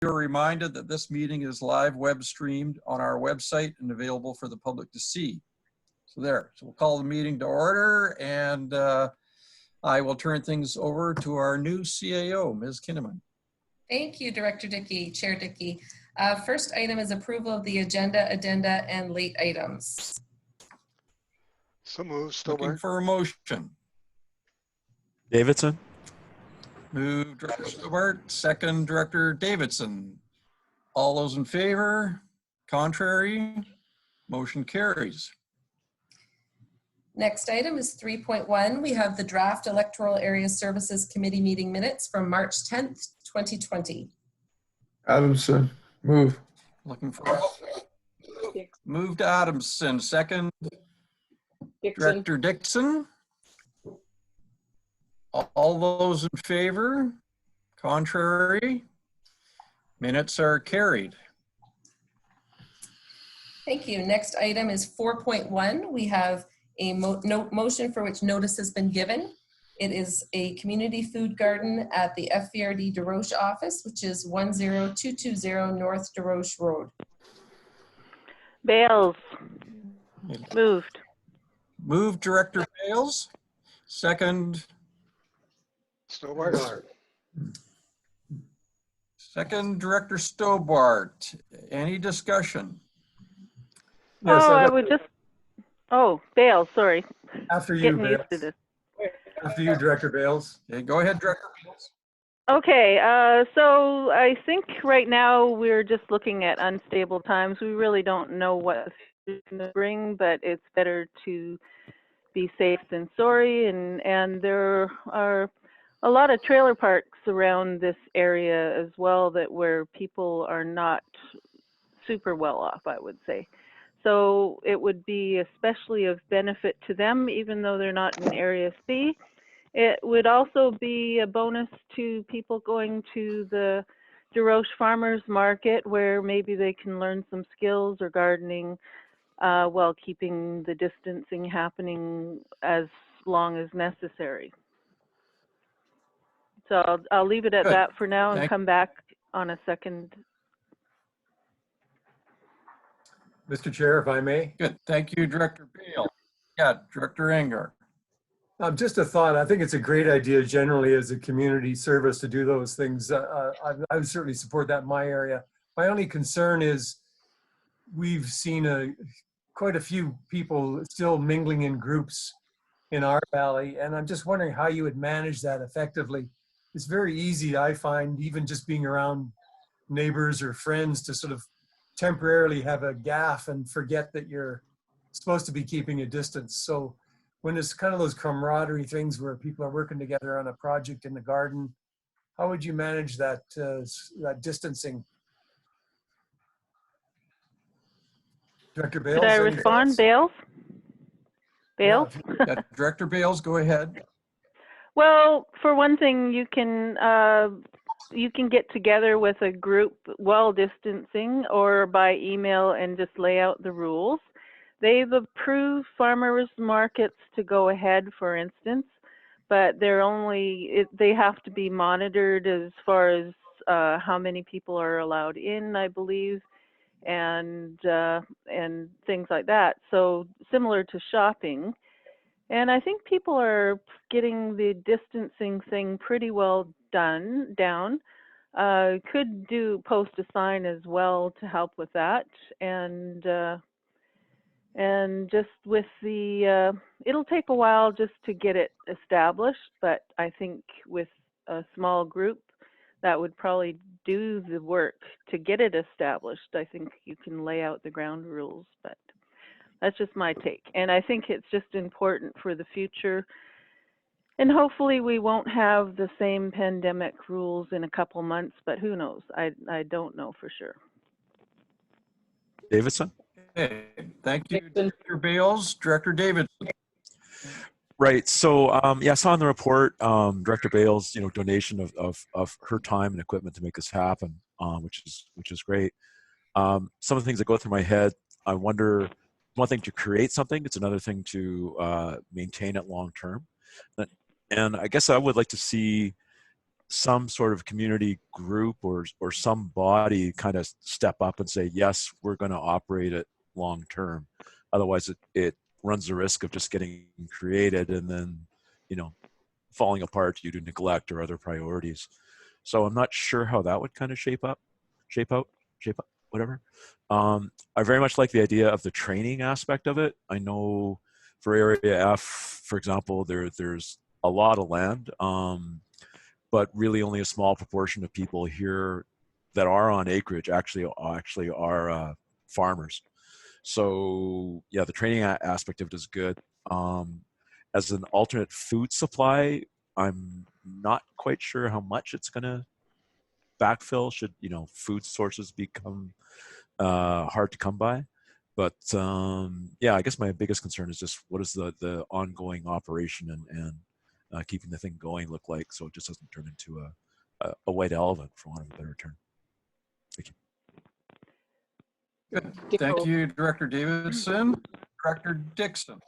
You're reminded that this meeting is live web streamed on our website and available for the public to see. So we'll call the meeting to order, and I will turn things over to our new CAO, Ms. Kinnaman. Thank you, Director Dickey, Chair Dickey. First item is approval of the agenda, and late items. So moved. Looking for a motion. Davidson. Move Director Stobart, second Director Davidson. All those in favor? Contrary? Motion carries. Next item is 3.1. We have the draft Electoral Area Services Committee meeting minutes from March 10th, 2020. Adamson, move. Looking for move to Adamson, second Dixon. Director Dixon. All those in favor? Contrary? Minutes are carried. Thank you. Next item is 4.1. We have a motion for which notice has been given. It is a community food garden at the FVRD DeRoche office, which is 10220 North DeRoche Road. Bales. Moved. Move Director Bales. Second. Stobart. Second Director Stobart. Any discussion? Yes, I would just, Bales, sorry. after you, Getting Bales. used to this. After you, Director Bales. Okay, go ahead, Director Bales. Okay, so I think right now we're just looking at unstable times. We really don't know what the future is going to bring, but it's better to be safe than sorry. And there are a lot of trailer parks around this area as well where people are not super well off, I would say. So it would be especially of benefit to them, even though they're not in Area C. It would also be a bonus to people going to the DeRoche Farmers Market, where maybe they can learn some skills or gardening while keeping the distancing happening as long as necessary. So I'll leave it at Good. that for now and Thank come back on a second. Mr. Chair, if I may. Good. Thank you, Director Bale. Yeah, Director Engar. Just a thought. I think it's a great idea generally as a community service to do those things. I would certainly support that in my area. My only concern is we've seen quite a few people still mingling in groups in our valley, and I'm just wondering how you would manage that effectively. It's very easy, I find, even just being around neighbors or friends, to sort of temporarily have a gaffe and forget that you're supposed to be keeping a distance. So when it's kind of those camaraderie things where people are working together on a project in the garden, how would you manage that that distancing? Director Bales? Could I any respond, thoughts? Bales? Bales? Yeah, Director Bales, go ahead. Well, for one thing, you can get together with a group while distancing or by email and just lay out the rules. They've approved farmers markets to go ahead, for instance, but they have to be monitored as far as how many people are allowed in, I believe, and things like that. So similar to shopping. And I think people are getting the distancing thing pretty well down. Could post a sign as well to help with that. And just with it'll take a while just to get it established, but I think with a small group that would probably do the work to get it established. I think you can lay out the ground rules, but that's just my take. And I think it's just important for the future. And hopefully we won't have the same pandemic rules in a couple months, but who knows? I don't know for sure. Davidson. Okay, thank you, Director Bales. Director Davidson. Right. So yeah, I saw in the report, Director Bales, donation of her time and equipment to make this happen, which is great. Some of the things that go through my head, I wonder, one thing to create something, it's another thing to maintain it long term. And I guess I would like to see some sort of community group or some body kind of step up and say, yes, we're going to operate it long term. Otherwise, it runs the risk of just getting created and then, you know, falling apart due to neglect or other priorities. So I'm not sure how that would kind of shape up, whatever. I very much like the idea of the training aspect of it. I know for Area F, for example, there's a lot of land, but really only a small proportion of people here that are on acreage actually are farmers. So yeah, the training aspect of it is good. As an alternate food supply, I'm not quite sure how much it's going to backfill should, you know, food sources become hard to come by. But yeah, I guess my biggest concern is just what is the ongoing operation and keeping the thing going look like, so it just doesn't turn into a white elephant, for want of a better term. Thank you. Good. Thank you, Director Davidson. Director Dixon.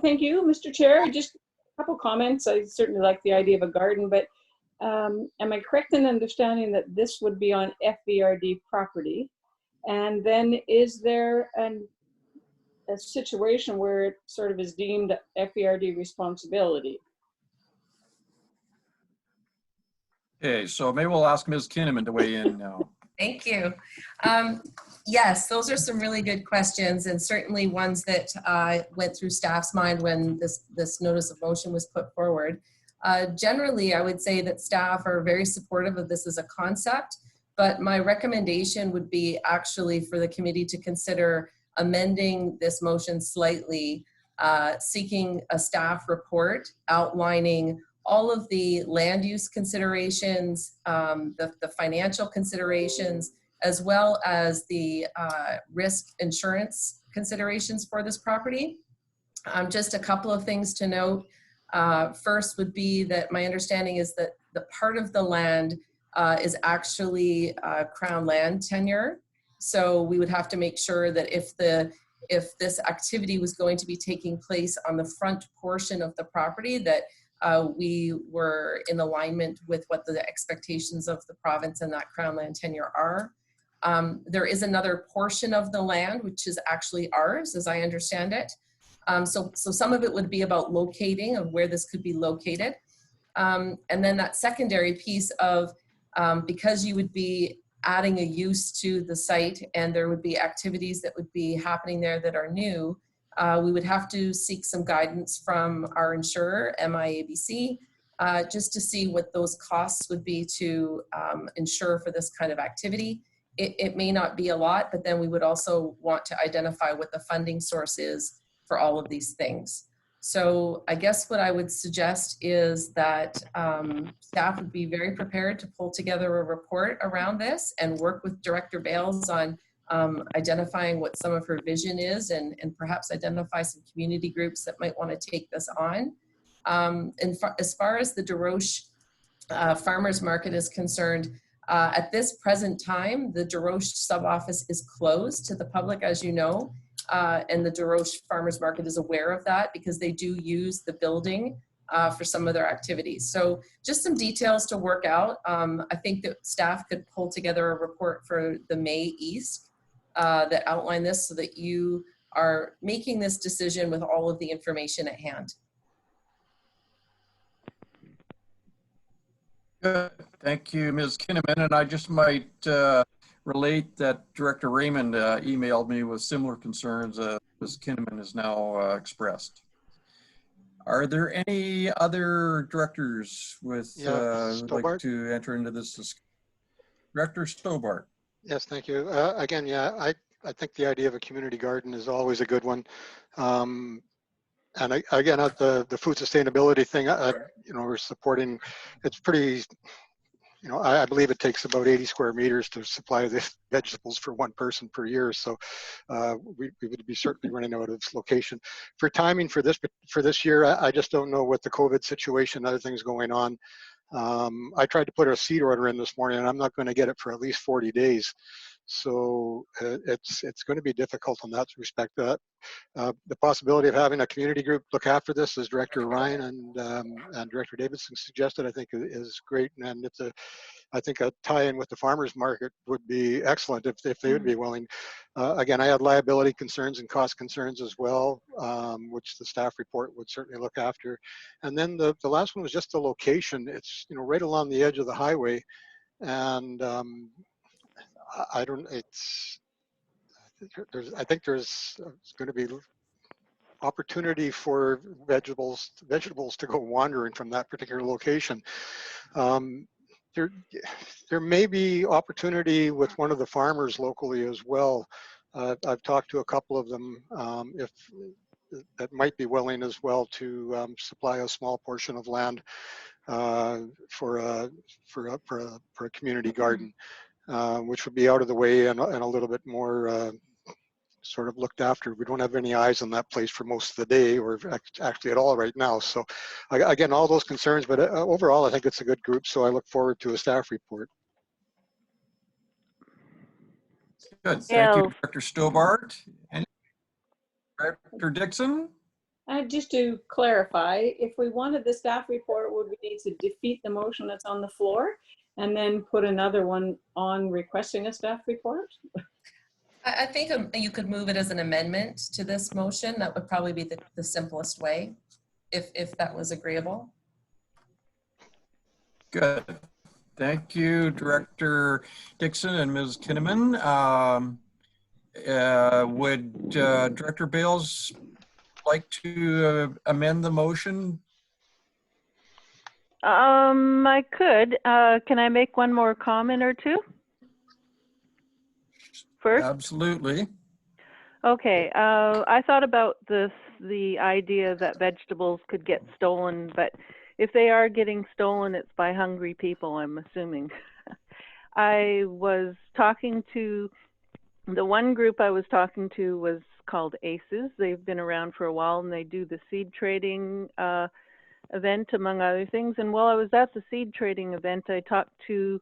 Thank you, Mr. Chair. Just a couple comments. I certainly like the idea of a garden, but am I correct in understanding that this would be on FVRD property? And then is there a situation where it sort of is deemed FVRD responsibility? Okay, so maybe we'll ask Ms. Kinnaman to weigh in now. Thank you. Yes, those are some really good questions, and certainly ones that went through staff's mind when this notice of motion was put forward. Generally, I would say that staff are very supportive of this as a concept, but my recommendation would be actually for the committee to consider amending this motion slightly, seeking a staff report outlining all of the land use considerations, the financial considerations, as well as the risk insurance considerations for this property. Just a couple of things to note. First would be that my understanding is that the part of the land is actually Crown land tenure. So we would have to make sure that if this activity was going to be taking place on the front portion of the property, that we were in alignment with what the expectations of the province and that Crown land tenure are. There is another portion of the land which is actually ours, as I understand it. So some of it would be about locating of where this could be located. And then that secondary piece of, because you would be adding a use to the site and there would be activities that would be happening there that are new, we would have to seek some guidance from our insurer, MIABC, just to see what those costs would be to insure for this kind of activity. It may not be a lot, but then we would also want to identify what the funding source is for all of these things. So I guess what I would suggest is that staff would be very prepared to pull together a report around this and work with Director Bales on identifying what some of her vision is and perhaps identify some community groups that might want to take this on. As far as the DeRoche Farmers Market is concerned, at this present time, the DeRoche sub-office is closed to the public, as you know, and the DeRoche Farmers Market is aware of that because they do use the building for some of their activities. So just some details to work out. I think that staff could pull together a report for the May East that outline this so that you are making this decision with all of the information at hand. Good. Thank you, Ms. Kinnaman. And I just might relate that Director Raymond emailed me with similar concerns Ms. Kinnaman has now expressed. Are there any other directors with would like to enter into this discussion? Director Stobart. Yes, thank you. Again, yeah, I think the idea of a community garden is always a good one. And again, the food sustainability thing, you know, we're supporting, it's pretty, you know, I believe it takes about 80 square meters to supply the vegetables for one person per year. So we would be certainly running out of location. For timing for this year, I just don't know what the COVID situation, other things going on. I tried to put a seed order in this morning and I'm not going to get it for at least 40 days. So it's going to be difficult in that respect. the possibility of having a community group look after this, as Director Ryan and Director Davidson suggested, I think is great. And it's I think a tie-in with the farmers market would be excellent if they would be willing. Again, I had liability concerns and cost concerns as well, which the staff report would certainly look after. And then the last one was just the location. It's, you know, right along the edge of the highway. And I don't, I think there's going to be opportunity for vegetables to go wandering from that particular location. There may be opportunity with one of the farmers locally as well. I've talked to a couple of them if that might be willing as well to supply a small portion of land for a community garden, which would be out of the way and a little bit more sort of looked after. We don't have any eyes on that place for most of the day, or actually at all right now. So again, all those concerns, but overall, I think it's a good group. So I look forward to a staff report. Good. Thank Yeah. you, Dr. Stobart. And Director Dixon? Just to clarify, if we wanted the staff report, would we need to defeat the motion that's on the floor and then put another one on requesting a staff report? I think you could move it as an amendment to this motion. That would probably be the simplest way, if that was agreeable. Good. Thank you, Director Dixon and Ms. Kinnaman. Would Director Bales like to amend the motion? I could. Can I make one more comment or two first? Absolutely. Okay. I thought about the idea that vegetables could get stolen, but if they are getting stolen, it's by hungry people, I'm assuming. I was talking to, the one group I was talking to was called ACES. They've been around for a while, and they do the seed trading event, among other things. And while I was at the seed trading event, I talked to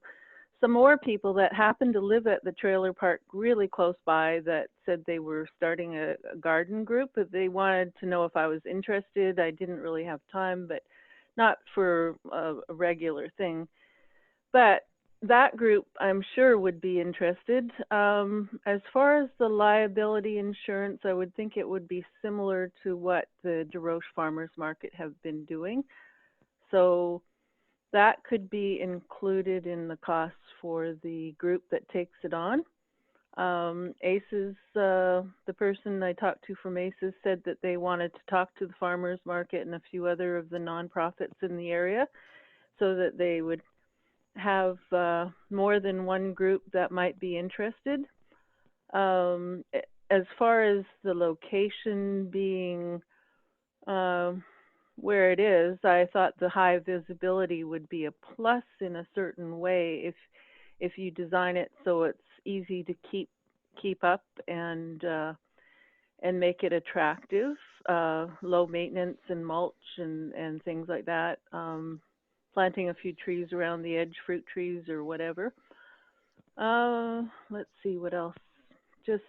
some more people that happened to live at the trailer park really close by that said they were starting a garden group, but they wanted to know if I was interested. I didn't really have time, but not for a regular thing. But that group, I'm sure, would be interested. As far as the liability insurance, I would think it would be similar to what the DeRoche Farmers Market have been doing. So that could be included in the costs for the group that takes it on. ACES, the person I talked to from ACES said that they wanted to talk to the farmers market and a few other of the nonprofits in the area so that they would have more than one group that might be interested. As far as the location being where it is, I thought the high visibility would be a plus in a certain way if you design it so it's easy to keep up and make it attractive, low maintenance and mulch and things like that. Planting a few trees around the edge, fruit trees or whatever. Let's see what else. Just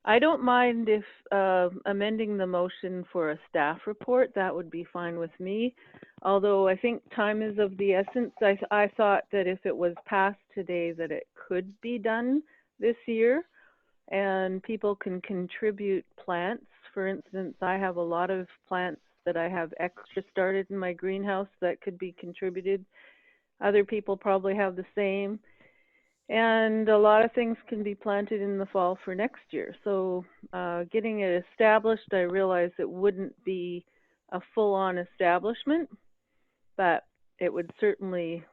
I don't mind if amending the motion for a staff report. That would be fine with me. Although I think time is of the essence. I thought that if it was passed today that it could be done this year and people can contribute plants. For instance, I have a lot of plants that I have extra started in my greenhouse that could be contributed. Other people probably have the same. And a lot of things can be planted in the fall for next year. So getting it established, I realized it wouldn't be a full-on establishment, but it would certainly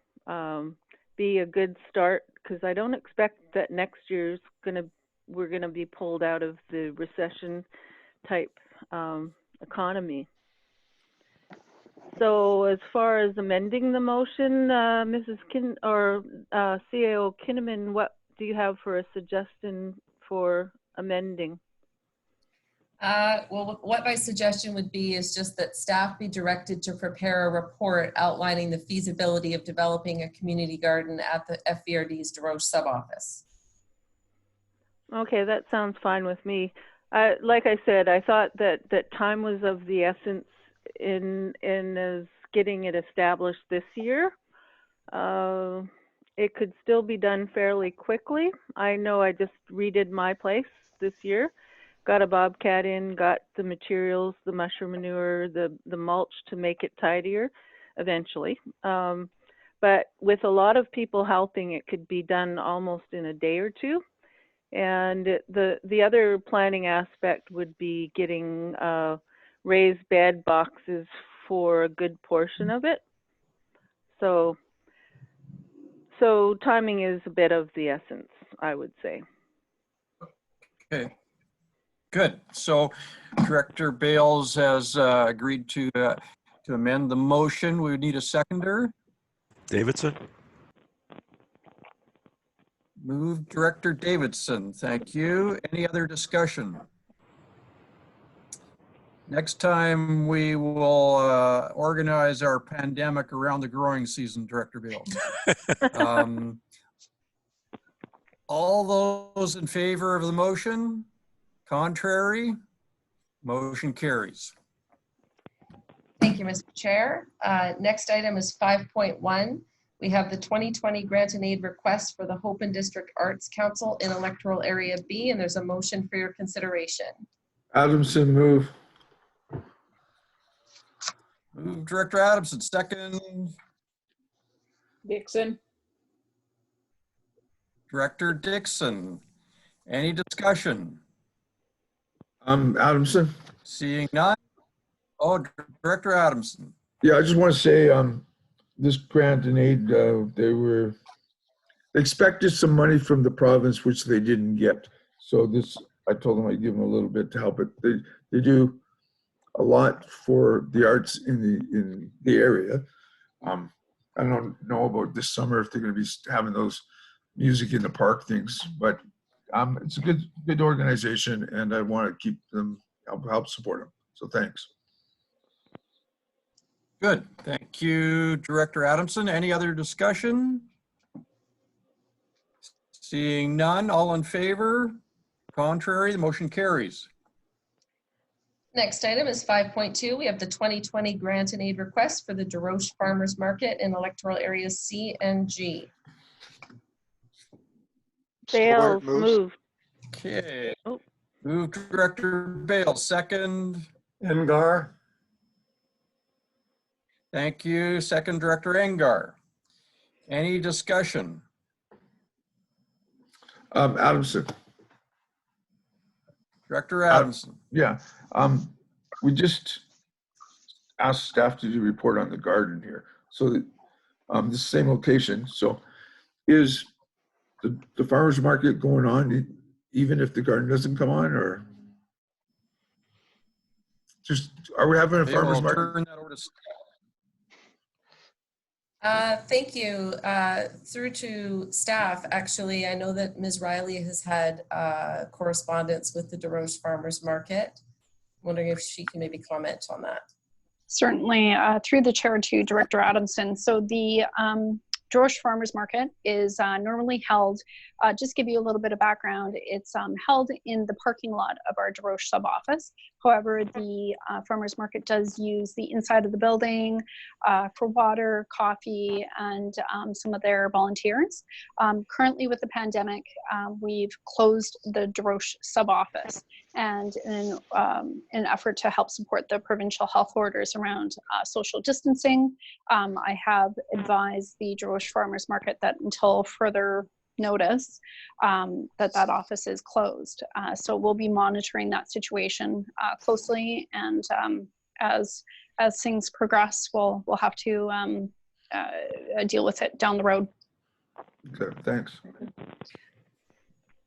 be a good start because I don't expect that next year's we're gonna be pulled out of the recession type economy. So as far as amending the motion, Mrs. CAO Kinnaman, what do you have for a suggestion for amending? Well, what my suggestion would be is just that staff be directed to prepare a report outlining the feasibility of developing a community garden at the FVRD's DeRoche sub-office. Okay, that sounds fine with me. Like I said, I thought that time was of the essence in as getting it established this year. It could still be done fairly quickly. I know I just redid my place this year. Got a bobcat in, got the materials, the mushroom manure, the mulch to make it tidier eventually. But with a lot of people helping, it could be done almost in a day or two. And the other planning aspect would be getting raised bed boxes for a good portion of it. So timing is a bit of the essence, I would say. Okay, good. So Director Bales has agreed to amend the motion. We would need a seconder. Davidson? Move Director Davidson. Thank you. Any other discussion? Next time we will organize our pandemic around the growing season, Director Bales. All those in favor of the motion? Contrary? Motion carries. Thank you, Mr. Chair. Next item is 5.1. We have the 2020 grant and aid request for the Hope and District Arts Council in Electoral Area B, and there's a motion for your consideration. Adamson, move. Move Director Adamson, second. Dixon. Director Dixon. Any discussion? Adamson. Seeing none. Oh, Director Adamson. Yeah, I just want to say this grant and aid, they expected some money from the province, which they didn't get. So this, I told them I'd give them a little bit to help it. They do a lot for the arts in the area. I don't know about this summer if they're going to be having those music in the park things, but it's a good organization, and I want to keep them, help support them. So thanks. Good. Thank you, Director Adamson. Any other discussion? Seeing none, all in favor? Contrary, the motion carries. Next item is 5.2. We have the 2020 grant and aid request for the DeRoche Farmers Market in Electoral Areas C and G. Bales, Support, moves. moved. Okay. Oh. Move Director Bales, second. Engar. Thank you. Second, Director Engar. Any discussion? Adamson. Director Adamson. Yeah. We just asked staff to do a report on the garden here. So that the same location. So is the farmers market going on even if the garden doesn't come on, or just are we having a farmers market? Turn that over to staff. Thank you. Through to staff, actually, I know that Ms. Riley has had correspondence with the DeRoche Farmers Market. Wondering if she can maybe comment on that. Certainly, through the chair to Director Adamson. So the DeRoche Farmers Market is normally held, just give you a little bit of background, it's held in the parking lot of our DeRoche sub-office. However, the farmers market does use the inside of the building for water, coffee, and some of their volunteers. Currently with the pandemic, we've closed the DeRoche sub-office, and in an effort to help support the provincial health orders around social distancing, I have advised the DeRoche Farmers Market that until further notice that office is closed. So we'll be monitoring that situation closely, and as things progress, we'll have to deal with it down the road. Okay, thanks.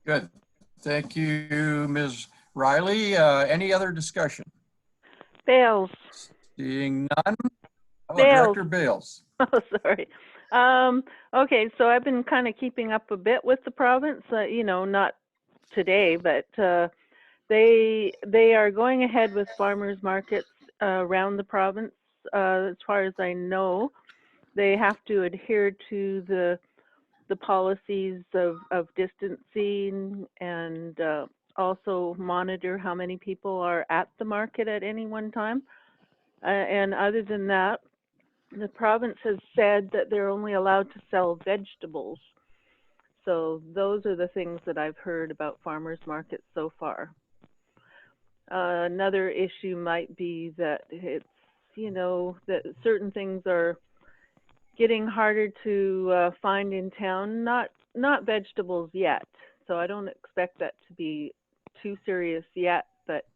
Good. Thank you, Ms. Riley. Any other discussion? Bales. Seeing none. Oh, Bales. Director Bales. Oh, sorry. Okay, so I've been kind of keeping up a bit with the province, you know, not today, but they are going ahead with farmers markets around the province. As far as I know, they have to adhere to the policies of distancing and also monitor how many people are at the market at any one time. And other than that, the province has said that they're only allowed to sell vegetables. So those are the things that I've heard about farmers markets so far. Another issue might be that it's, that certain things are getting harder to find in town, not vegetables yet. So I don't expect that to be too serious yet, but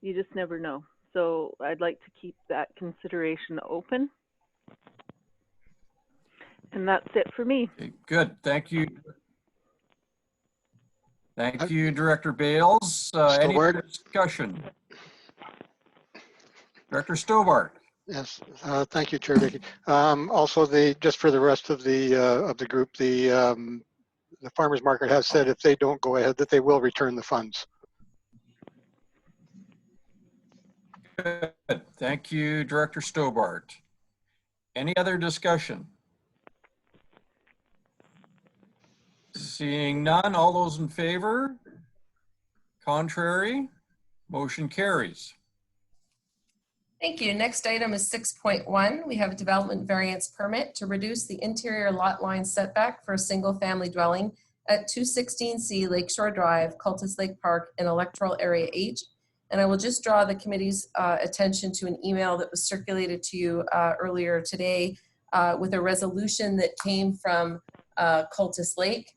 you just never know. So I'd like to keep that consideration open. And that's it for me. Okay, good. Thank you. Thank you, Director Bales. Any Stobart? other discussion? Director Stobart. Yes, thank you, Chair Dickey. Also, just for the rest of the group, the farmers market has said if they don't go ahead, that they will return the funds. Good. Thank you, Director Stobart. Any other discussion? Seeing none, all those in favor? Contrary? Motion carries. Thank you. Next item is 6.1. We have a development variance permit to reduce the interior lot line setback for a single family dwelling at 216C Lakeshore Drive, Cultus Lake Park in Electoral Area H. And I will just draw the committee's attention to an email that was circulated to you earlier today with a resolution that came from Cultus Lake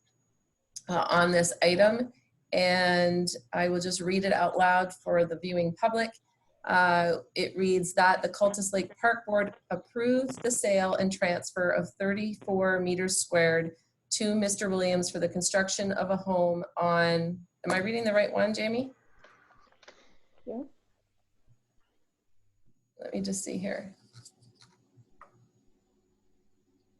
on this item. And I will just read it out loud for the viewing public. It reads that the Cultus Lake Park Board approves the sale and transfer of 34 meters squared to Mr. Williams for the construction of a home on, am I reading the right one, Jamie? Yeah. Let me just see here.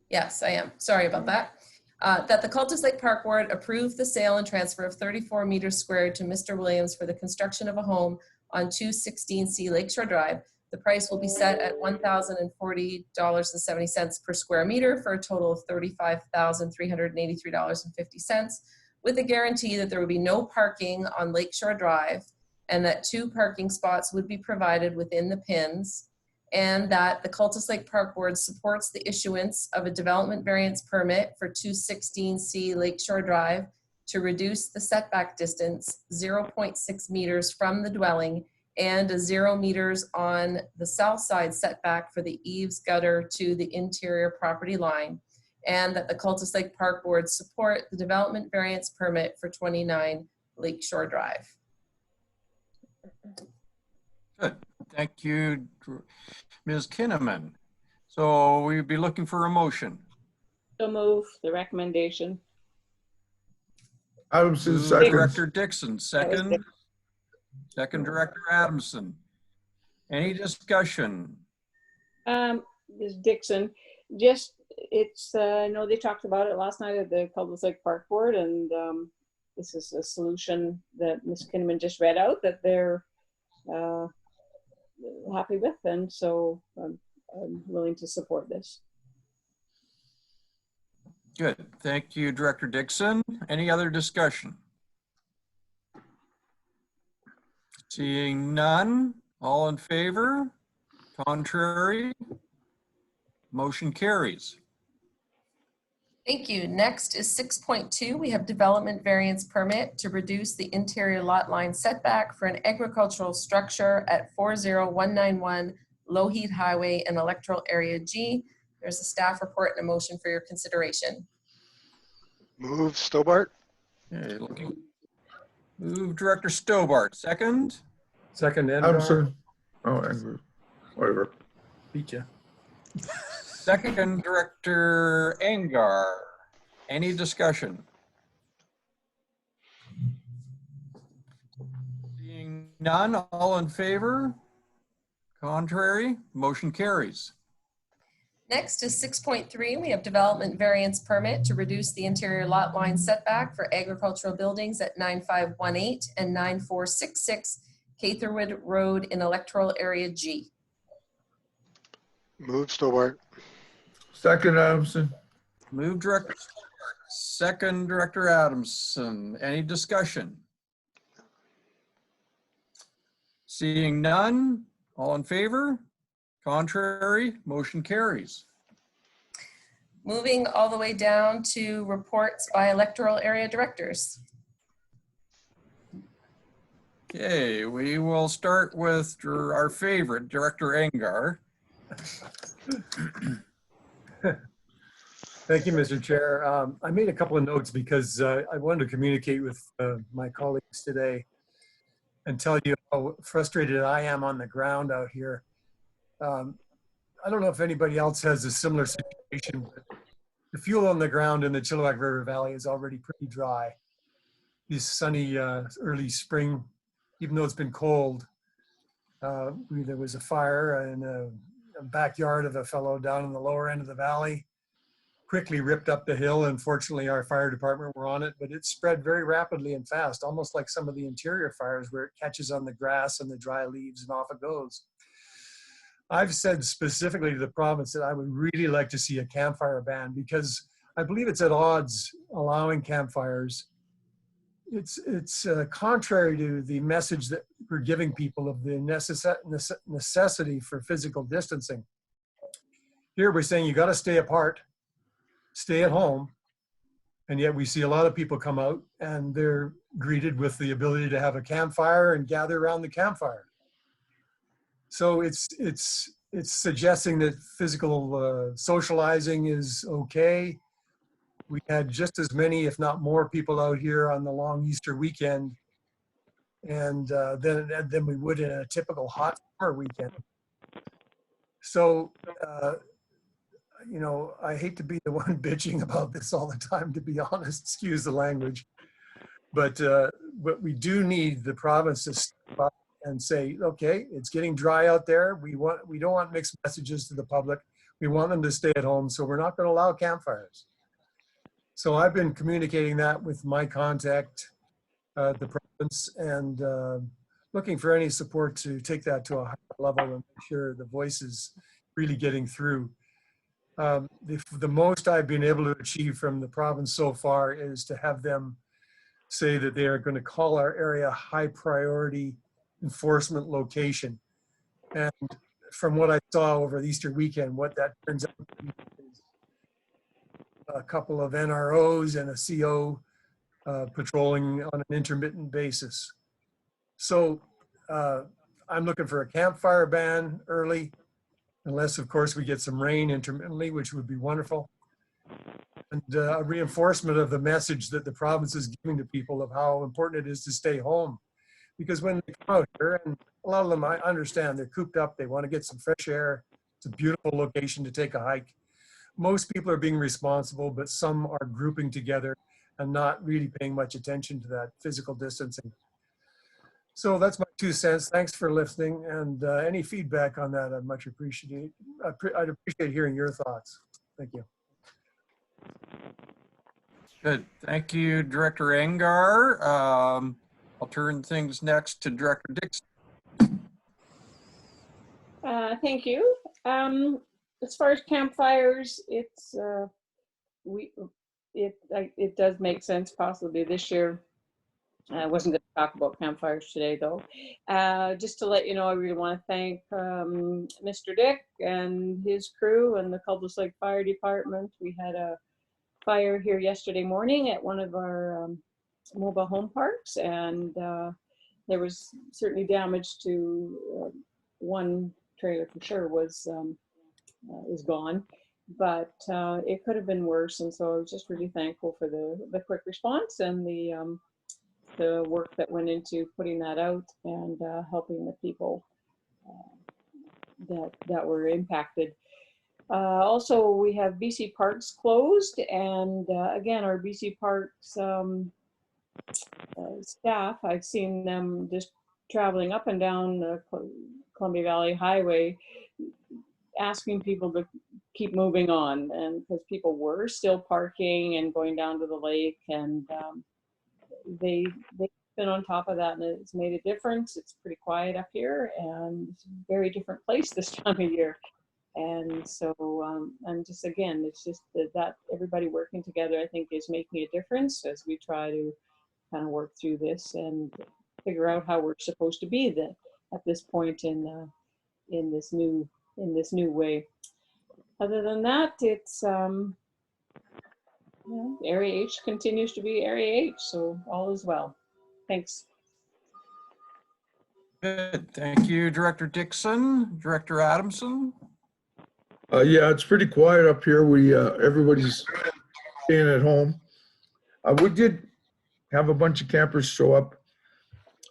Yes, I am. Sorry about that. That the Cultus Lake Park Board approved the sale and transfer of 34 meters squared to Mr. Williams for the construction of a home on 216C Lakeshore Drive. The price will be set at $1,040.70 per square meter for a total of $35,383.50, with a guarantee that there will be no parking on Lakeshore Drive and that 2 parking spots would be provided within the pins, and that the Cultus Lake Park Board supports the issuance of a development variance permit for 216C Lakeshore Drive to reduce the setback distance 0.6 meters from the dwelling and 0 meters on the south side setback for the eaves gutter to the interior property line, and that the Cultus Lake Park Board support the development variance permit for 29 Lakeshore Drive. Good. Thank you, Ms. Kinnaman. So we'd be looking for a motion. So move the recommendation. Adamson, Move second. Director Dixon, second. Second, Director Adamson. Any discussion? Ms. Dixon, just, I know they talked about it last night at the Cultus Lake Park Board, and this is a solution that Ms. Kinnaman just read out that they're happy with, and so I'm willing to support this. Good. Thank you, Director Dixon. Any other discussion? Seeing none, all in favor? Contrary? Motion carries. Thank you. Next is 6.2. We have development variance permit to reduce the interior lot line setback for an agricultural structure at 40191 Low Heath Highway in Electoral Area G. There's a staff report and a motion for your consideration. Move Stobart. Okay, move Director Stobart, second. Second, Engar. Adamson. Oh, Andrew. Whatever. Beat ya. Second, Director Angar. Any discussion? Seeing none, all in favor? Contrary? Motion carries. Next is 6.3. We have development variance permit to reduce the interior lot line setback for agricultural buildings at 9518 and 9466 Catherwood Road in Electoral Area G. Move Stobart. Second, Adamson. Move Director Stobart. Second, Director Adamson. Any discussion? Seeing none, all in favor? Contrary, motion carries. Moving all the way down to reports by electoral area directors. Okay, we will start with our favorite, Director Engar. Thank you, Mr. Chair. I made a couple of notes because I wanted to communicate with my colleagues today and tell you how frustrated I am on the ground out here. I don't know if anybody else has a similar situation, but the fuel on the ground in the Chilliwack River Valley is already pretty dry. This sunny early spring, even though it's been cold, there was a fire in a backyard of a fellow down in the lower end of the valley. Quickly ripped up the hill, and fortunately our fire department were on it, but it spread very rapidly and fast, almost like some of the interior fires where it catches on the grass and the dry leaves and off it goes. I've said specifically to the province that I would really like to see a campfire ban because I believe it's at odds allowing campfires. It's contrary to the message that we're giving people of the necessity for physical distancing. Here we're saying you got to stay apart, stay at home, and yet we see a lot of people come out and they're greeted with the ability to have a campfire and gather around the campfire. So it's suggesting that physical socializing is okay. We had just as many, if not more, people out here on the long Easter weekend, and than we would in a typical hot summer weekend. So. You know, I hate to be the one bitching about this all the time, to be honest, excuse the language, but we do need the province to step up and say, okay, it's getting dry out there. We don't want mixed messages to the public. We want them to stay at home, so we're not going to allow campfires. So I've been communicating that with my contact, the province, and looking for any support to take that to a higher level and make sure the voice is really getting through. The most I've been able to achieve from the province so far is to have them say that they are going to call our area high priority enforcement location. And from what I saw over the Easter weekend, what that turns out to be is a couple of NROs and a CO patrolling on an intermittent basis. So I'm looking for a campfire ban early, unless, of course, we get some rain intermittently, which would be wonderful. And a reinforcement of the message that the province is giving to people of how important it is to stay home. Because when they come out here, and a lot of them, I understand, they're cooped up, they want to get some fresh air. It's a beautiful location to take a hike. Most people are being responsible, but some are grouping together and not really paying much attention to that physical distancing. So that's my 2 cents. Thanks for listening, and any feedback on that, I'd much appreciate. I'd appreciate hearing your thoughts. Thank you. Good. Thank you, Director Engar. I'll turn things next to Director Dixon. Thank you. As far as campfires, it does make sense possibly this year. I wasn't going to talk about campfires today, though. Just to let you know, I really want to thank Mr. Dick and his crew and the Cultus Lake Fire Department. We had a fire here yesterday morning at one of our mobile home parks, and there was certainly damage to one trailer for sure is gone, but it could have been worse. And so I was just really thankful for the quick response and the work that went into putting that out and helping the people that were impacted. Also, we have BC Parks closed, and again, our BC Parks staff, I've seen them just traveling up and down the Columbia Valley Highway, asking people to keep moving on, and because people were still parking and going down to the lake, and they've been on top of that, and it's made a difference. It's pretty quiet up here, and it's a very different place this time of year. And so, and just again, it's just that everybody working together, I think, is making a difference as we try to kind of work through this and figure out how we're supposed to be at this point in this new way. Other than that, it's Area H continues to be Area H, so all is well. Thanks. Good. Thank you, Director Dixon. Director Adamson? Yeah, it's pretty quiet up here. Everybody's staying at home. We did have a bunch of campers show up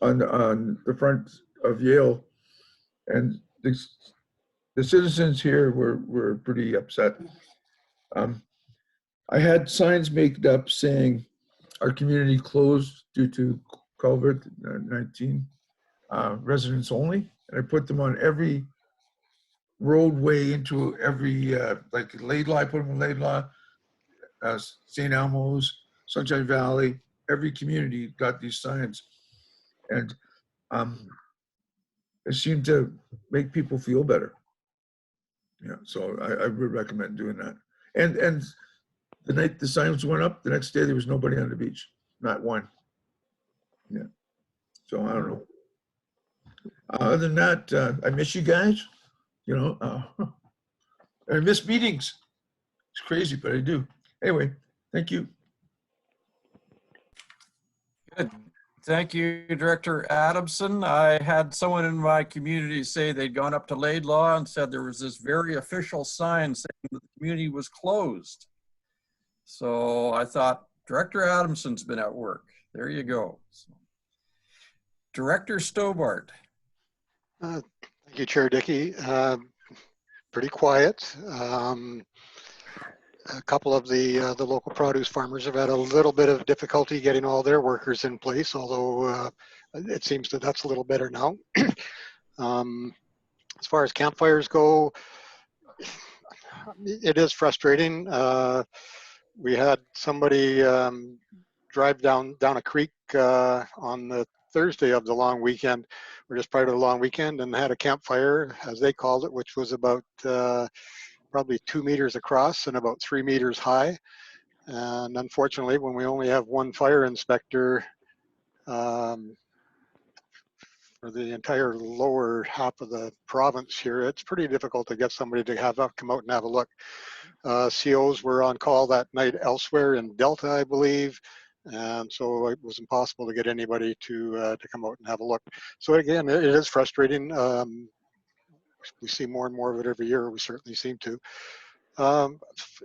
on the front of Yale, and the citizens here were pretty upset. I had signs made up saying our community closed due to COVID-19, residents only, and I put them on every roadway into every, like Laidlaw, I put them in Laidlaw, St. Elmo's, Sunshine Valley, every community got these signs. And it seemed to make people feel better. Yeah, so I would recommend doing that. And the night the signs went up, the next day there was nobody on the beach, not one. Yeah, so I don't know. Other than that, I miss you guys. You know, I miss meetings. It's crazy, but I do. Anyway, thank you. Good. Thank you, Director Adamson. I had someone in my community say they'd gone up to Laidlaw and said there was this very official sign saying that the community was closed. So I thought, Director Adamson's been at work. There you go. So, Director Stobart. Thank you, Chair Dickey. Pretty quiet. A couple of the local produce farmers have had a little bit of difficulty getting all their workers in place, although it seems that that's a little better now. As far as campfires go, it is frustrating. We had somebody drive down a creek on the Thursday of the long weekend, or just prior to the long weekend, and had a campfire, as they called it, which was about probably 2 meters across and about 3 meters high. And unfortunately, when we only have one fire inspector for the entire lower half of the province here, it's pretty difficult to get somebody to come out and have a look. COs were on call that night elsewhere in Delta, I believe. And so it was impossible to get anybody to come out and have a look. So again, it is frustrating. We see more and more of it every year. We certainly seem to.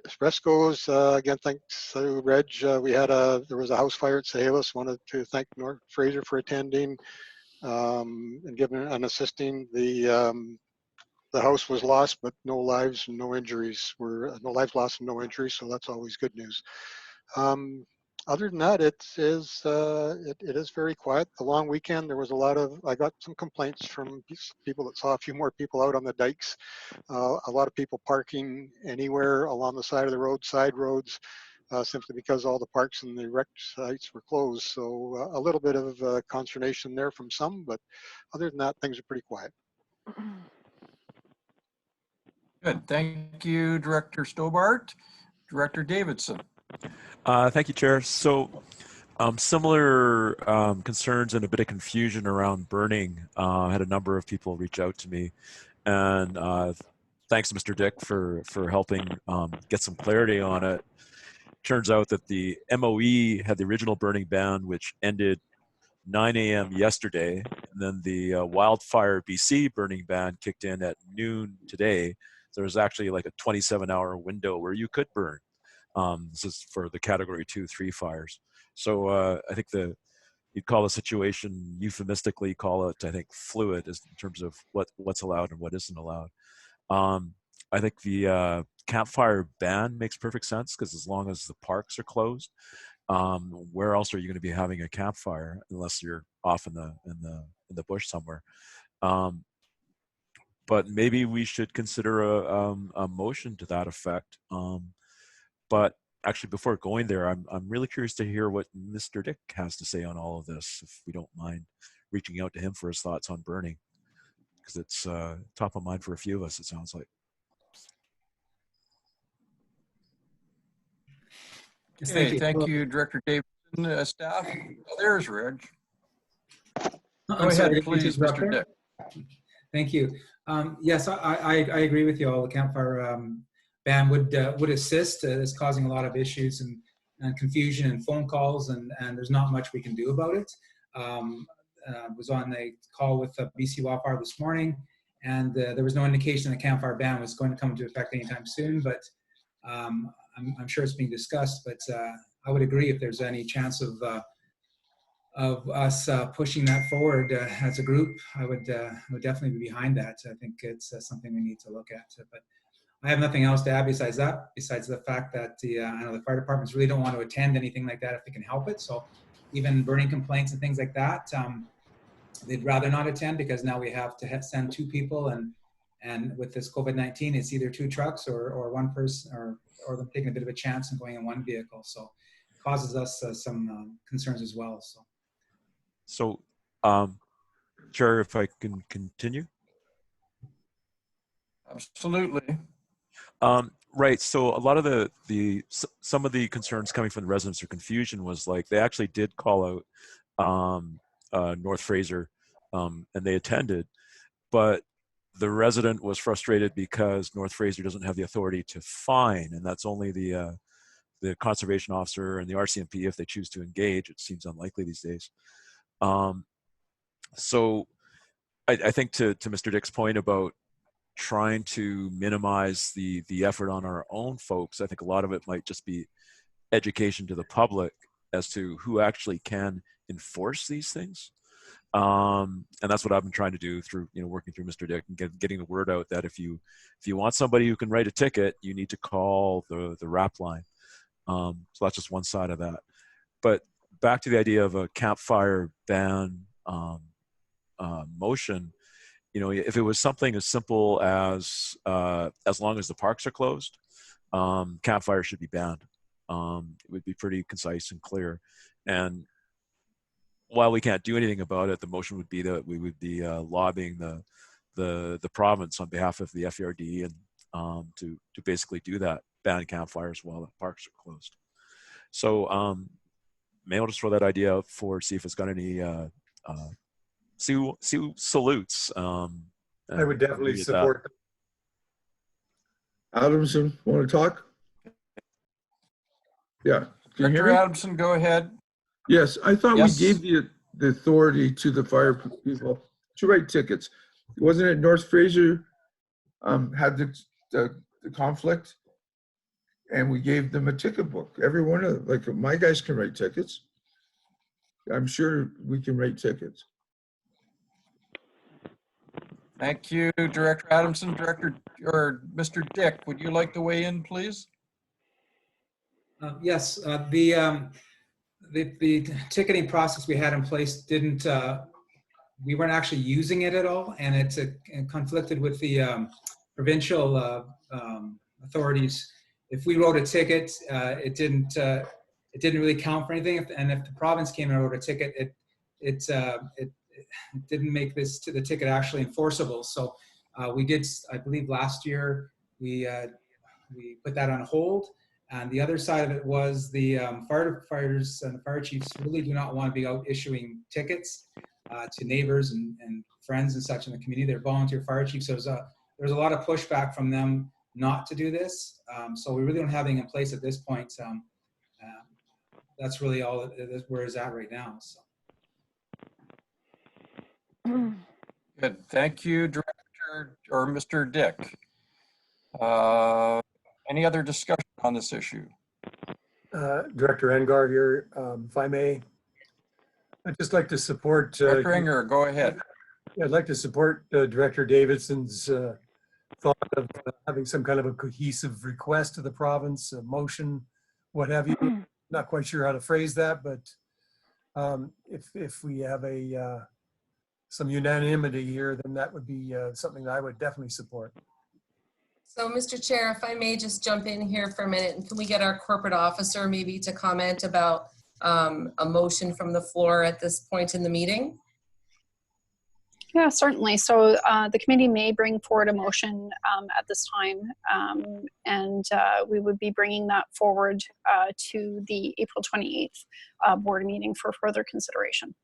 Frescoes, again, thanks to Reg. There was a house fire at Sahalis. Wanted to thank North Fraser for attending and giving and assisting. The house was lost, but no lives and no injuries. No lives lost and no injuries, so that's always good news. Other than that, it is very quiet. The long weekend, there was I got some complaints from people that saw a few more people out on the dikes. A lot of people parking anywhere along the side of the road, side roads, simply because all the parks and the rec sites were closed. So a little bit of consternation there from some, but other than that, things are pretty quiet. Good. Thank you, Director Stobart. Director Davidson. Thank you, Chair. So similar concerns and a bit of confusion around burning. I had a number of people reach out to me, and thanks to Mr. Dick for helping get some clarity on it. Turns out that the MOE had the original burning ban, which ended 9 a.m. yesterday, and then the Wildfire BC burning ban kicked in at noon today. So there was actually like a 27-hour window where you could burn. This is for the category 2, 3 fires. So I think you'd call the situation, euphemistically call it, I think, fluid in terms of what's allowed and what isn't allowed. I think the campfire ban makes perfect sense, because as long as the parks are closed, where else are you going to be having a campfire unless you're off in the bush somewhere? But maybe we should consider a motion to that effect. But actually, before going there, I'm really curious to hear what Mr. Dick has to say on all of this, if we don't mind reaching out to him for his thoughts on burning, because it's top of mind for a few of us, it sounds like. Okay, thank you, Director Davidson. Staff, there's Reg. Go ahead, please, Mr. Dick. Thank you. Yes, I agree with you all. The campfire ban would assist. It's causing a lot of issues and confusion and phone calls, and there's not much we can do about it. Was on a call with BC Wildfire this morning, and there was no indication the campfire ban was going to come into effect anytime soon, but I'm sure it's being discussed. But I would agree if there's any chance of us pushing that forward as a group, I would definitely be behind that. I think it's something we need to look at. But I have nothing else to add besides that, besides the fact that I know the fire departments really don't want to attend anything like that if they can help it. So even burning complaints and things like that, they'd rather not attend, because now we have to send 2 people, and with this COVID-19, it's either 2 trucks or 1 person, or them taking a bit of a chance and going in 1 vehicle. So it causes us some concerns as well. So, Chair, if I can continue. Absolutely. Right. So a lot of some of the concerns coming from the residents or confusion was like they actually did call out North Fraser, and they attended, but the resident was frustrated because North Fraser doesn't have the authority to fine, and that's only the conservation officer and the RCMP if they choose to engage. It seems unlikely these days. So I think to Mr. Dick's point about trying to minimize the effort on our own folks, I think a lot of it might just be education to the public as to who actually can enforce these things. And that's what I've been trying to do through, working through Mr. Dick and getting the word out that if you want somebody who can write a ticket, you need to call the RAP line. So that's just one side of that. But back to the idea of a campfire ban motion, if it was something as simple as long as the parks are closed, campfire should be banned. It would be pretty concise and clear. And while we can't do anything about it, the motion would be that we would be lobbying the province on behalf of the FERD and to basically do that, ban campfires while the parks are closed. So may I just throw that idea out for see if it's got any salutes. I would definitely support that. Adamson, want to talk? Yeah. Can you hear Director me? Adamson, go ahead. Yes, I thought Yes. we gave the authority to the fire people to write tickets. Wasn't it North Fraser had the conflict, and we gave them a ticket book. Every one of them, like my guys can write tickets. I'm sure we can write tickets. Thank you, Director Adamson. Mr. Dick, would you like to weigh in, please? Yes, the ticketing process we had in place didn't, we weren't actually using it at all, and it conflicted with the provincial authorities. If we wrote a ticket, it didn't really count for anything. And if the province came and wrote a ticket, it didn't make the ticket actually enforceable. So we did, I believe last year, we put that on hold. And the other side of it was the firefighters and the fire chiefs really do not want to be out issuing tickets to neighbors and friends and such in the community. They're volunteer fire chiefs. So there's a lot of pushback from them not to do this. So we really don't have anything in place at this point. That's really all where it's at right now. So. Good. Thank you, Director or Mr. Dick. Any other discussion on this issue? Director Engar here, if I may. I'd just like to support. Director Enger, go ahead. I'd like to support Director Davidson's thought of having some kind of a cohesive request to the province, a motion, what have you. Not quite sure how to phrase that, but if we have some unanimity here, then that would be something that I would definitely support. So, Mr. Chair, if I may just jump in here for a minute, and can we get our corporate officer maybe to comment about a motion from the floor at this point in the meeting? Yeah, certainly. So the committee may bring forward a motion at this time, and we would be bringing that forward to the April 28th board meeting for further consideration.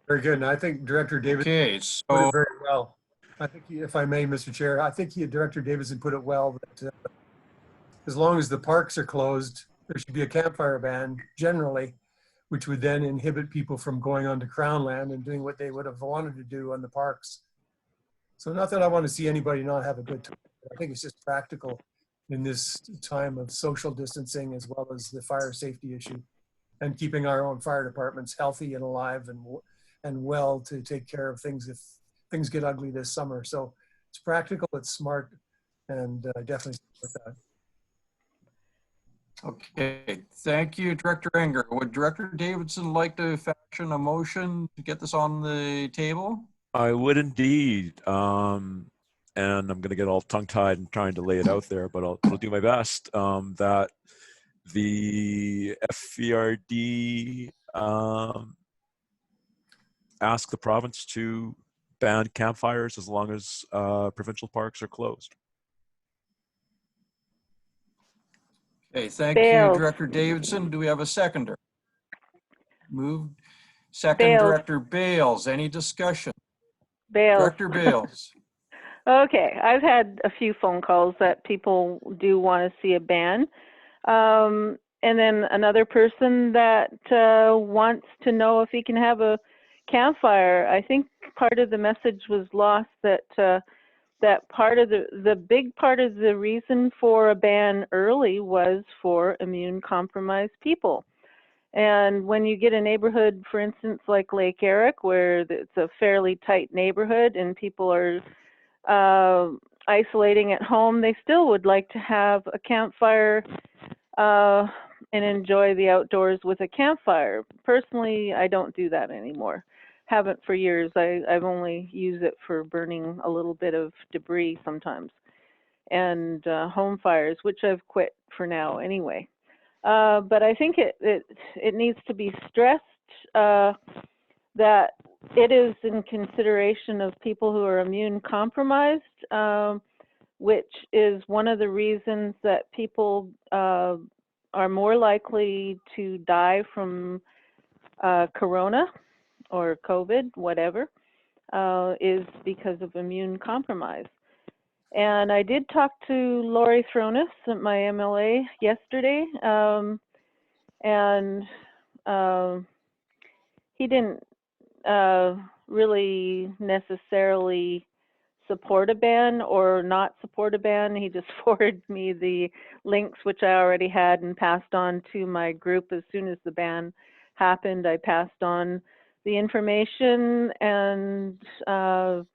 Very good. And I think Director Davis Okay, put so it very well. I think, if I may, Mr. Chair, I think Director Davidson put it well that as long as the parks are closed, there should be a campfire ban generally, which would then inhibit people from going onto Crown Land and doing what they would have wanted to do on the parks. So not that I want to see anybody not have a good time. I think it's just practical in this time of social distancing as well as the fire safety issue and keeping our own fire departments healthy and alive and well to take care of things if things get ugly this summer. So it's practical, it's smart, and I definitely support that. okay, thank you, Director Enger. Would Director Davidson like to fashion a motion to get this on the table? I would indeed. And I'm going to get all tongue-tied and trying to lay it out there, but I'll do my best. That the FVRD ask the province to ban campfires as long as provincial parks are closed. Okay, thank you, Bales. Director Davidson. Do we have a seconder? Moved. Second, Bales. Director Bales. Any discussion? Bales. Director Bales. Okay, I've had a few phone calls that people do want to see a ban. And then another person that wants to know if he can have a campfire. I think part of the message was lost that that part of the big part of the reason for a ban early was for immune compromised people. And when you get a neighborhood, for instance, like Lake Eric, where it's a fairly tight neighborhood and people are isolating at home, they still would like to have a campfire and enjoy the outdoors with a campfire. Personally, I don't do that anymore. Haven't for years. I've only used it for burning a little bit of debris sometimes, and home fires, which I've quit for now anyway. But I think it needs to be stressed that it is in consideration of people who are immune compromised, which is one of the reasons that people are more likely to die from corona or COVID, whatever, is because of immune compromise. And I did talk to Laurie Thronis, my MLA, yesterday, and he didn't really necessarily support a ban or not support a ban. He just forwarded me the links, which I already had, and passed on to my group. As soon as the ban happened, I passed on the information, and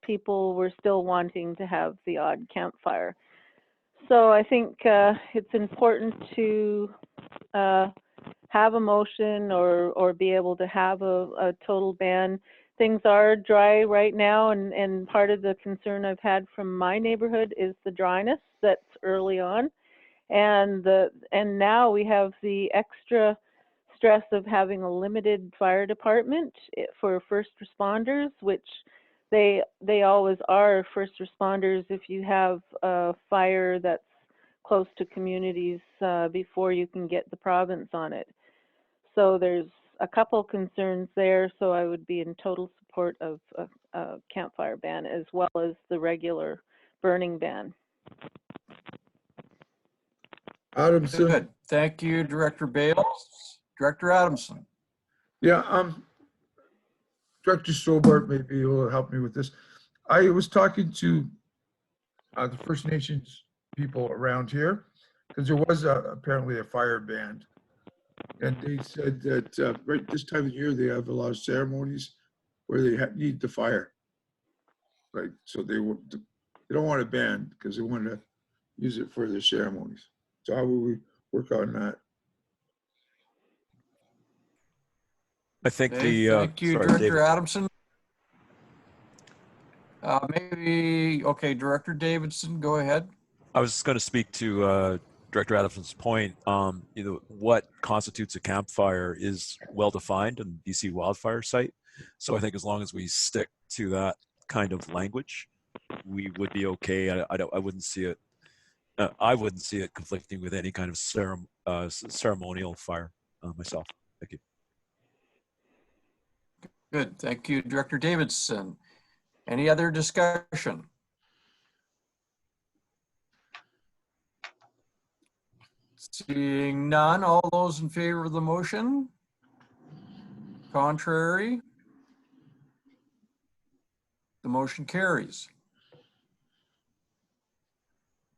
people were still wanting to have the odd campfire. So I think it's important to have a motion or be able to have a total ban. Things are dry right now, and part of the concern I've had from my neighborhood is the dryness that's early on, and now we have the extra stress of having a limited fire department for first responders, which they always are first responders if you have a fire that's close to communities before you can get the province on it. So there's a couple concerns there, so I would be in total support of a campfire ban as well as the regular burning ban. Adamson. Good. Thank you, Director Bales. Director Adamson. Yeah, Director Stobart maybe will help me with this. I was talking to the First Nations people around here because there was apparently a fire ban, and they said that right this time of year they have a lot of ceremonies where they need the fire, right? So they don't want a ban because they want to use it for their ceremonies. So how will we work on that? I think Okay, thank you, sorry, Director David. Adamson. Okay, Director Davidson, go ahead. I was just going to speak to Director Adamson's point. What constitutes a campfire is well defined in the BC wildfire site. So I think as long as we stick to that kind of language, we would be okay. I wouldn't see it. I wouldn't see it conflicting with any kind of ceremonial fire myself. Thank you. Good. Thank you, Director Davidson. Any other discussion? Seeing none, all those in favor of the motion? Contrary? The motion carries.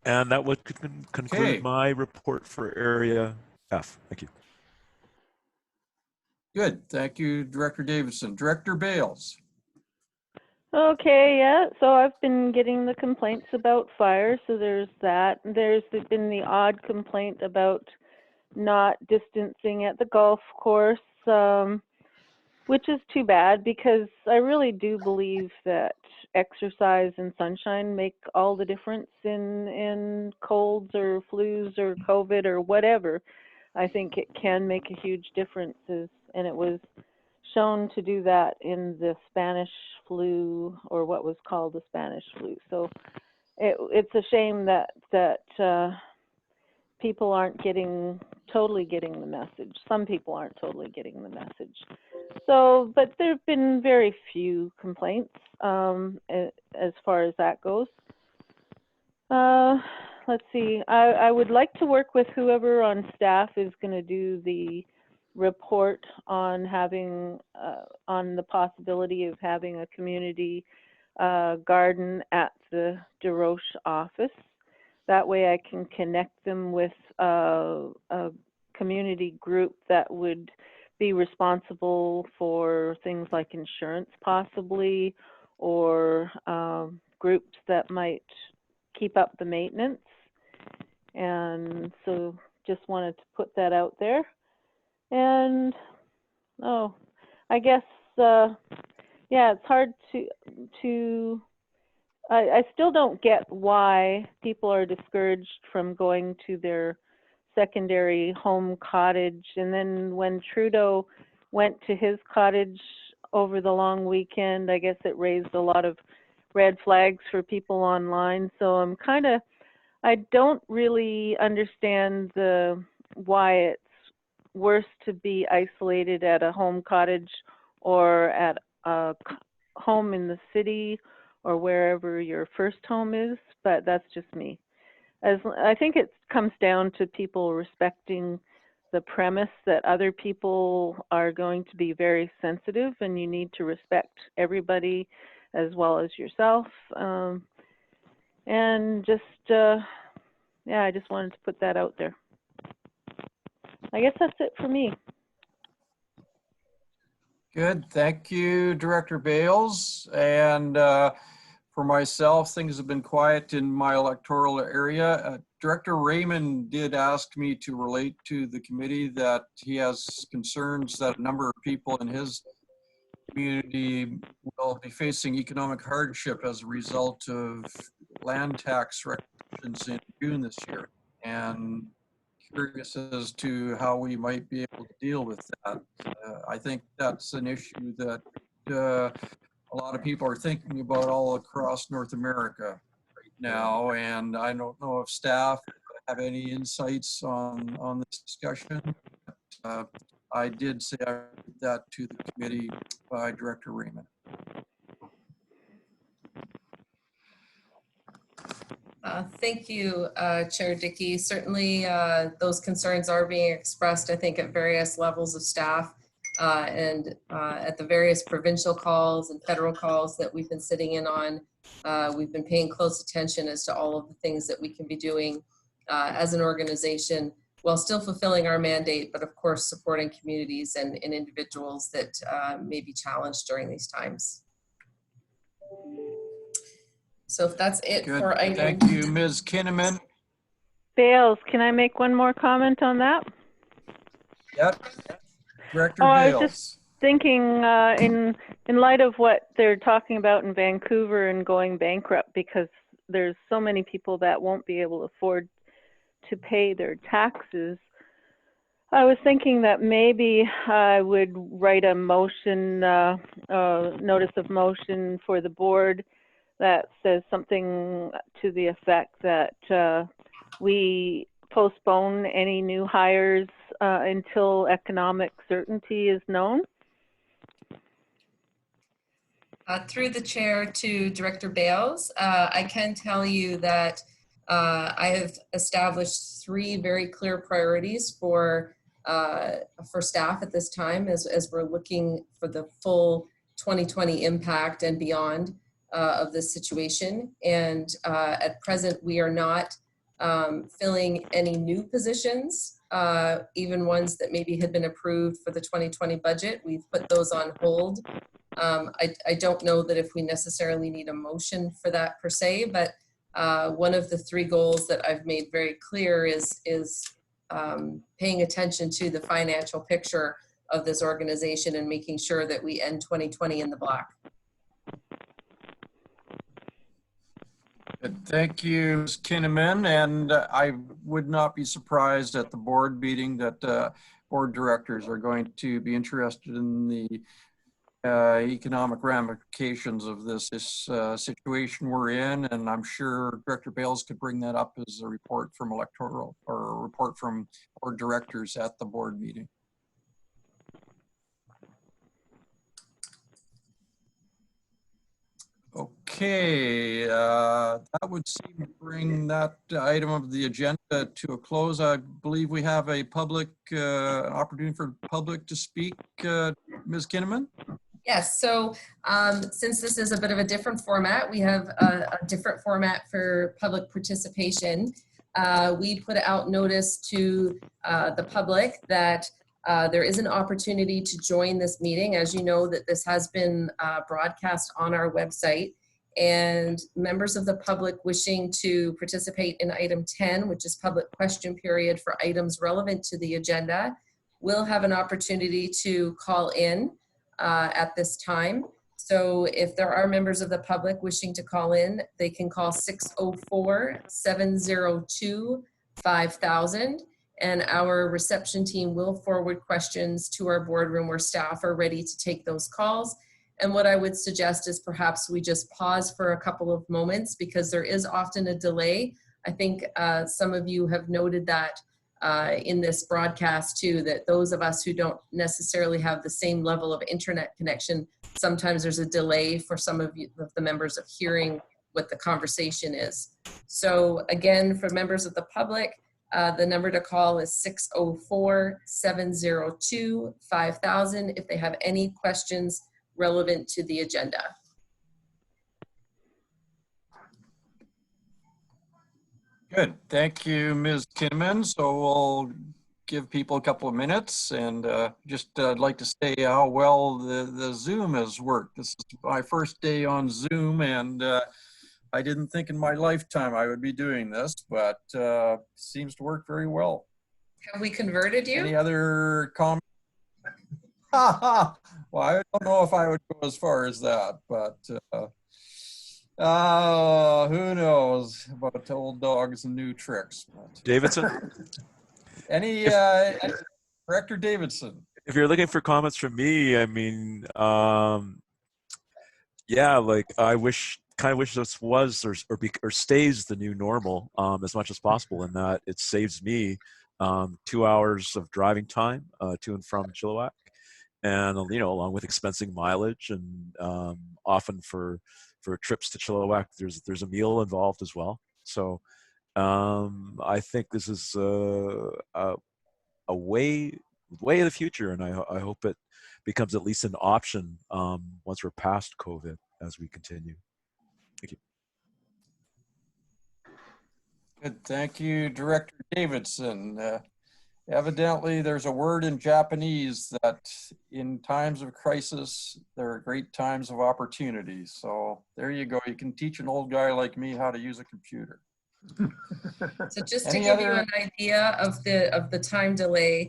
And that would conclude Okay. my report for Area F. Thank you. Good. Thank you, Director Davidson. Director Bales. Okay, yeah, so I've been getting the complaints about fire, so there's that. There's been the odd complaint about not distancing at the golf course, which is too bad because I really do believe that exercise and sunshine make all the difference in colds or flus or COVID or whatever. I think it can make a huge difference, and it was shown to do that in the Spanish flu, or what was called the Spanish flu. So it's a shame that people aren't totally getting the message. Some people aren't totally getting the message. So, but there have been very few complaints as far as that goes. Let's see. I would like to work with whoever on staff is going to do the report on having on the possibility of having a community garden at the DeRoche office. That way I can connect them with a community group that would be responsible for things like insurance possibly, or groups that might keep up the maintenance. And so just wanted to put that out there. And I guess yeah, it's hard to I still don't get why people are discouraged from going to their secondary home cottage. And then when Trudeau went to his cottage over the long weekend, I guess it raised a lot of red flags for people online. So I don't really understand why it's worse to be isolated at a home cottage or at a home in the city or wherever your first home is, but that's just me. I think it comes down to people respecting the premise that other people are going to be very sensitive, and you need to respect everybody as well as yourself. And just, yeah, I just wanted to put that out there. I guess that's it for me. Good. Thank you, Director Bales. And for myself, things have been quiet in my electoral area. Director Raymond did ask me to relate to the committee that he has concerns that a number of people in his community will be facing economic hardship as a result of land tax reductions in June this year. And curious as to how we might be able to deal with that. I think that's an issue that a lot of people are thinking about all across North America right now, and I don't know if staff have any insights on this discussion. I did say that to the committee by Director Raymond. Thank you, Chair Dickey. Certainly, those concerns are being expressed, I think, at various levels of staff and at the various provincial calls and federal calls that we've been sitting in on. We've been paying close attention as to all of the things that we can be doing as an organization while still fulfilling our mandate, but of course supporting communities and individuals that may be challenged during these times. So if that's it Good. for item. Thank you, Ms. Kinnaman. Bales, can I make one more comment on that? Yep. Director I Bales. was just thinking in light of what they're talking about in Vancouver and going bankrupt, because there's so many people that won't be able to afford to pay their taxes. I was thinking that maybe I would write a motion, notice of motion for the board that says something to the effect that we postpone any new hires until economic certainty is known. Through the chair to Director Bales, I can tell you that I have established 3 very clear priorities for staff at this time as we're looking for the full 2020 impact and beyond of this situation. And at present, we are not filling any new positions, even ones that maybe had been approved for the 2020 budget. We've put those on hold. I don't know that if we necessarily need a motion for that per se, but one of the 3 goals that I've made very clear is paying attention to the financial picture of this organization and making sure that we end 2020 in the black. Thank you, Ms. Kinnaman, and I would not be surprised at the board meeting that board directors are going to be interested in the economic ramifications of this situation we're in, and I'm sure Director Bales could bring that up as a report from Electoral or a report from board directors at the board meeting. Okay, that would seem to bring that item of the agenda to a close. I believe we have a public opportunity for public to speak. Ms. Kinnaman? Yes, so since this is a bit of a different format, we have a different format for public participation. We put out notice to the public that there is an opportunity to join this meeting. As you know, that this has been broadcast on our website, and members of the public wishing to participate in item 10, which is public question period for items relevant to the agenda, will have an opportunity to call in at this time. So if there are members of the public wishing to call in, they can call 604-702-5000, and our reception team will forward questions to our boardroom where staff are ready to take those calls. And what I would suggest is perhaps we just pause for a couple of moments, because there is often a delay. I think some of you have noted that in this broadcast too, that those of us who don't necessarily have the same level of internet connection, sometimes there's a delay for some of the members of hearing what the conversation is. So again, for members of the public, the number to call is 604-702-5000 if they have any questions relevant to the agenda. Good, thank you, Ms. Kinnaman. So we'll give people a couple of minutes, and just I'd like to say how well the Zoom has worked. This is my first day on Zoom, and I didn't think in my lifetime I would be doing this, but seems to work very well. Have we converted you? Any other comments? Well, I don't know if I would go as far as that, but who knows about old dogs and new tricks. But, Davidson? any Director Davidson? If you're looking for comments from me, I mean, yeah, like I kind of wish this was or stays the new normal as much as possible, in that it saves me 2 hours of driving time to and from Chilliwack, and along with expensing mileage, and often for trips to Chilliwack, there's a meal involved as well. So I think this is a way of the future, and I hope it becomes at least an option once we're past COVID as we continue. Thank you. Good, thank you, Director Davidson. Evidently, there's a word in Japanese that in times of crisis, there are great times of opportunity. So there you go. You can teach an old guy like me how to use a computer. So just to give you an idea of the time delay,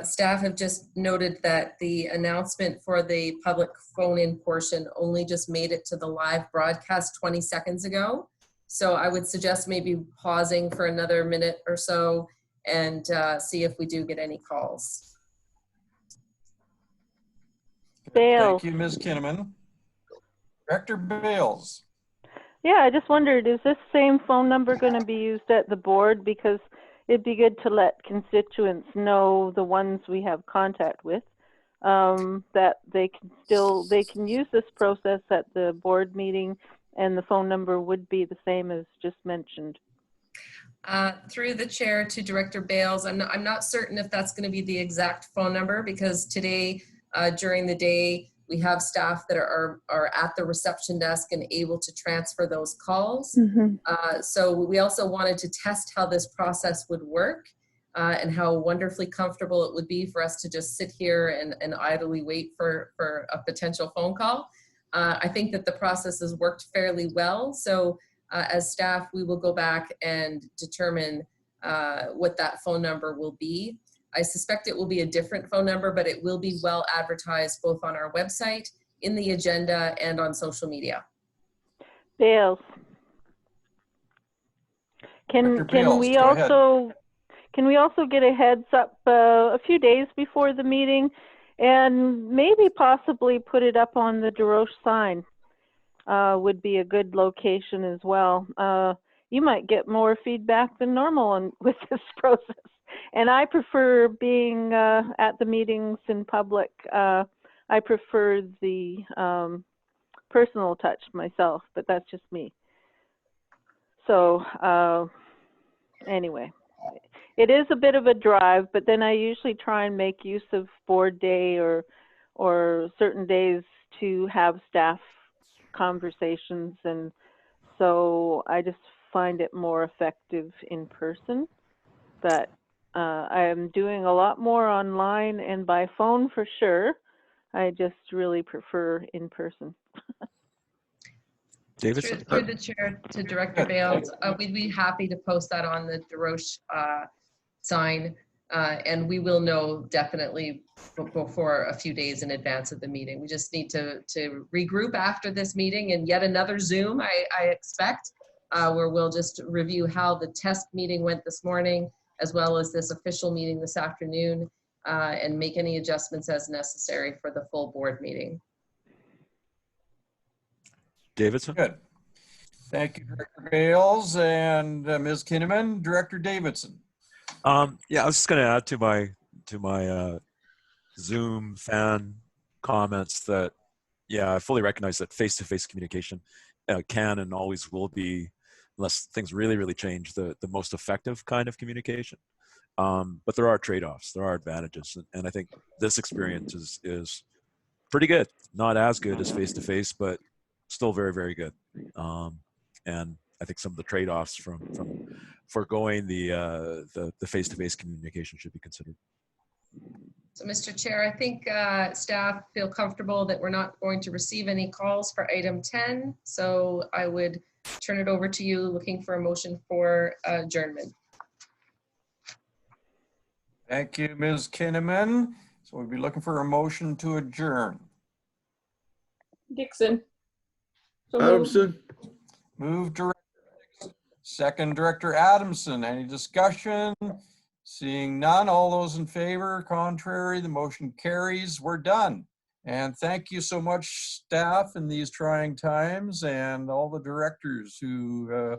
staff have just noted that the announcement for the public phone-in portion only just made it to the live broadcast 20 seconds ago. So I would suggest maybe pausing for another minute or so and see if we do get any calls. Bales. Thank you, Ms. Kinnaman. Director Bales. Yeah, I just wondered, is this same phone number going to be used at the board? Because it'd be good to let constituents know, the ones we have contact with, that they can use this process at the board meeting, and the phone number would be the same as just mentioned. Through the chair to Director Bales, I'm not certain if that's going to be the exact phone number, because today during the day we have staff that are at the reception desk and able to transfer those calls. So we also wanted to test how this process would work and how wonderfully comfortable it would be for us to just sit here and idly wait for a potential phone call. I think that the process has worked fairly well. So as staff, we will go back and determine what that phone number will be. I suspect it will be a different phone number, but it will be well advertised both on our website, in the agenda, and on social media. Bales. Dr. Can Bales, we go ahead. also get a heads up a few days before the meeting, and maybe possibly put it up on the DeRoche sign? Would be a good location as well. You might get more feedback than normal with this process. And I prefer being at the meetings in public. I prefer the personal touch myself, but that's just me. So anyway, it is a bit of a drive, but then I usually try and make use of board day or certain days to have staff conversations, and so I just find it more effective in person. But I am doing a lot more online and by phone for sure. I just really prefer in person. Davidson? Through the chair to Director Bales, we'd be happy to post that on the DeRoche sign, and we will know definitely before a few days in advance of the meeting. We just need to regroup after this meeting, and yet another Zoom, I expect, where we'll just review how the test meeting went this morning, as well as this official meeting this afternoon, and make any adjustments as necessary for the full board meeting. Davidson? Good. Thank you, Director Bales and Ms. Kinnaman. Director Davidson. Yeah, I was just going to add to my Zoom fan comments that, yeah, I fully recognize that face-to-face communication can and always will be, unless things really, really change, the most effective kind of communication. But there are trade-offs, there are advantages, and I think this experience is pretty good. Not as good as face-to-face, but still very, very good. And I think some of the trade-offs from foregoing the face-to-face communication should be considered. So, Mr. Chair, I think staff feel comfortable that we're not going to receive any calls for item 10. So I would turn it over to you, looking for a motion for adjournment. Thank you, Ms. Kinnaman. So we'll be looking for a motion to adjourn. Dixon. So moved. Adamson? Move Director Dixon. Second, Director Adamson. Any discussion? Seeing none, all those in favor, contrary, the motion carries. We're done. And thank you so much, staff, in these trying times, and all the directors who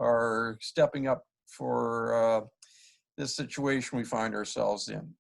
are stepping up for this situation we find ourselves in.